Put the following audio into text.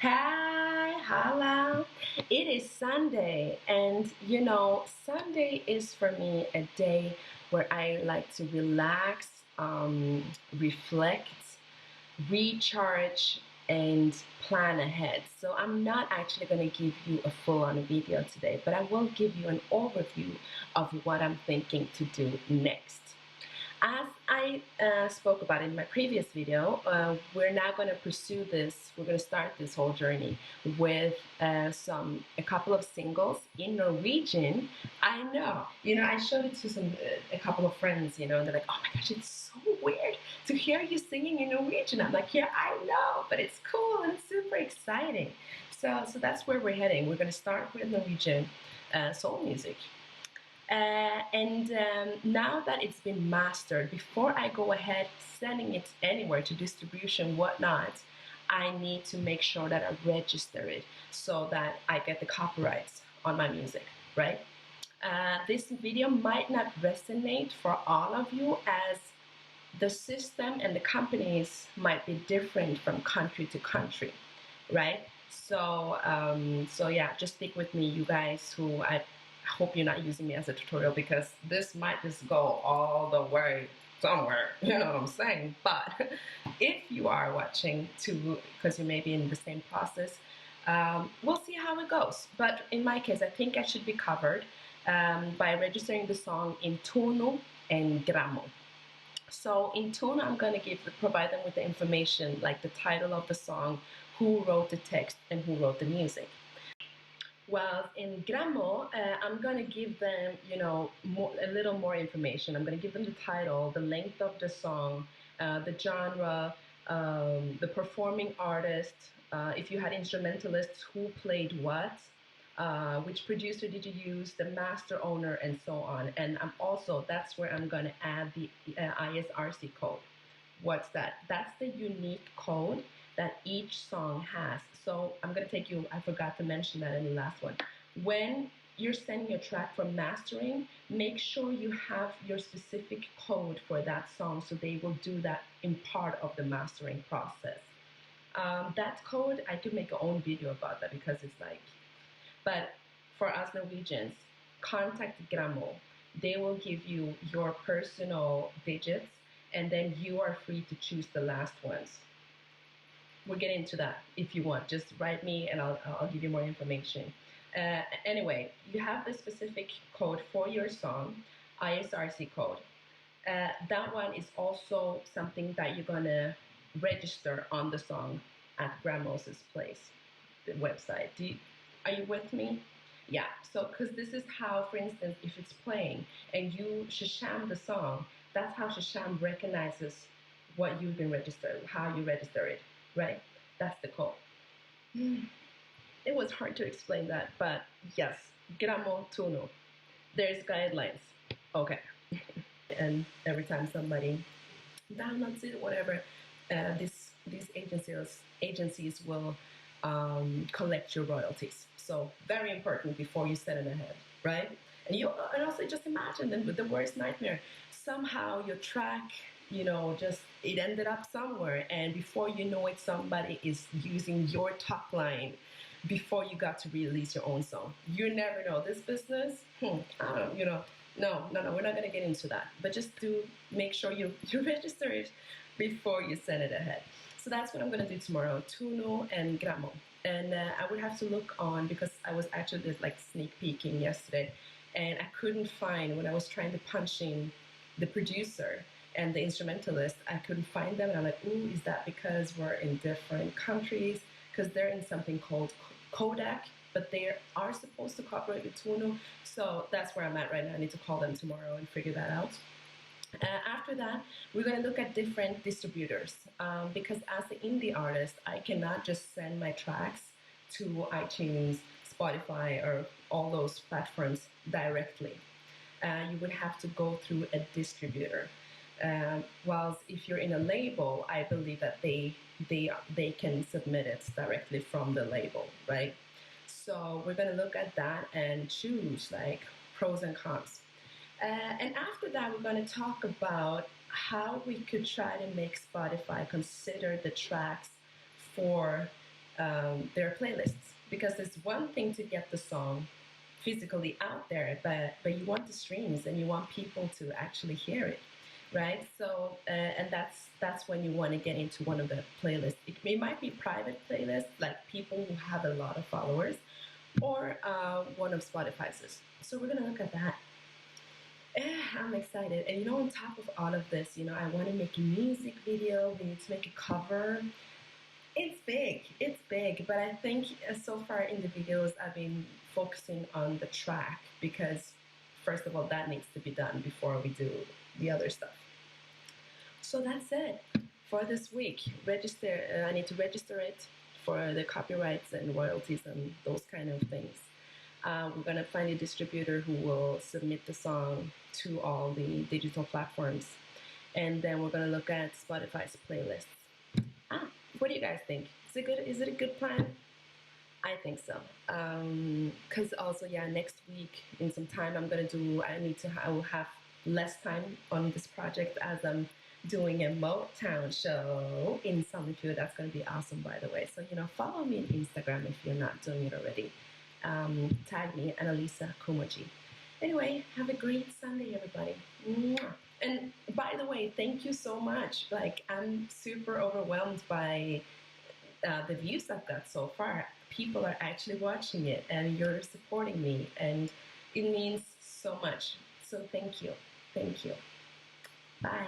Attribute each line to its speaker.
Speaker 1: Hi, holla. It is Sunday, and Sunday is for me a day where I like to relax, reflect, recharge, and plan ahead. So I'm not actually going to give you a full-on video today, but I will give you an overview of what I'm thinking to do next. As I spoke about in my previous video, we're now going to pursue this. We're going to start this whole journey with a couple of singles in Norwegian. I know, I showed it to a couple of friends. They're like, "Oh my gosh, it's so weird to hear you singing in Norwegian." I'm like, "Yeah, I know, but it's cool and it's super exciting." So that's where we're heading. We're going to start with Norwegian soul music. And now that it's been mastered, before I go ahead sending it anywhere to distribution, whatnot, I need to make sure that I register it so that I get the copyrights on my music, right? This video might not resonate for all of you as the system and the companies might be different from country to country, right? So yeah, just stick with me, you guys who I hope you're not using me as a tutorial because this might just go all the way somewhere, you know what I'm saying? But if you are watching too, because you may be in the same process, we'll see how it goes. But in my case, I think I should be covered by registering the song in tono and grammo. So in tone, I'm going to provide them with the information like the title of the song, who wrote the text, and who wrote the music. Well, in Grammo, I'm going to give them, a little more information. I'm going to give them the title, the length of the song, the genre, the performing artist, if you had instrumentalists, who played what, which producer did you use, the master owner, and so on. And that's where I'm going to add the ISRC code. What's that? That's the unique code that each song has. So I'm going to take you, I forgot to mention that in the last one. When you're sending a track for mastering, make sure you have your specific code for that song so they will do that in part of the mastering process. That code, I could make a own video about that because it's like, but for us Norwegians, contact Grammo. They will give you your personal digits and then you are free to choose the last ones. We'll get into that if you want. Just write me and I'll give you more information. Anyway, you have the specific code for your song, ISRC code. That one is also something that you're going to register on the song at Grammo's place, the website. Are you with me? Yeah, so because this is how, for instance, if it's playing and you Shazam the song, that's how Shazam recognizes what you've been registered, how you register it, right? That's the code. It was hard to explain that, but yes, Gramo Tuno. There's guidelines. Okay. And every time somebody downloads it, whatever, these agencies will collect your royalties. So very important before you send it ahead, right? And also just imagine the worst nightmare. Somehow your track, just it ended up somewhere, and before you know it, somebody is using your top line before you got to release your own song. You never know. This business, I don't, no, we're not going to get into that. But just do make sure you register it before you send it ahead. So that's what I'm going to do tomorrow, Tuno and Grammo. And I would have to look on, because I was actually just like sneak peeking yesterday, and I couldn't find, when I was trying to punch in the producer and the instrumentalist, I couldn't find them. And I'm like, ooh, is that because we're in different countries? Because they're in something called Kodak, but they are supposed to cooperate with Tuno. So that's where I'm at right now. I need to call them tomorrow and figure that out. After that, we're going to look at different distributors, because as an indie artist, I cannot just send my tracks to iTunes, Spotify, or all those platforms directly. You would have to go through a distributor. Whilst if you're in a label, I believe that they can submit it directly from the label, right? So we're going to look at that and choose like pros and cons. And after that, we're going to talk about how we could try to make Spotify consider the tracks for their playlists, because it's one thing to get the song physically out there, but you want the streams and you want people to actually hear it, right? So and that's when you want to get into one of the playlists. It might be private playlists, like people who have a lot of followers, or one of Spotify's. So we're gonna look at that. I'm excited. And on top of all of this, I want to make a music video. We need to make a cover. It's big. It's big. But I think so far in the videos, I've been focusing on the track because, first of all, that needs to be done before we do the other stuff. So that's it for this week. Register. I need to register it for the copyrights and royalties and those kind of things. We're going to find a distributor who will submit the song to all the digital platforms. And then we're going to look at Spotify's playlists. What do you guys think? Is it a good plan? I think so. Because also, yeah, next week in some time, I will have less time on this project as I'm doing a Motown show in Solitude. That's going to be awesome, by the way. So, follow me on Instagram if you're not doing it already. Tag me, Annalisa Kumoji. Anyway, have a great Sunday, everybody. Mwah. And by the way, thank you so much. Like, I'm super overwhelmed by the views I've got so far. People are actually watching it, and you're supporting me, and it means so much. So thank you. Thank you. Bye.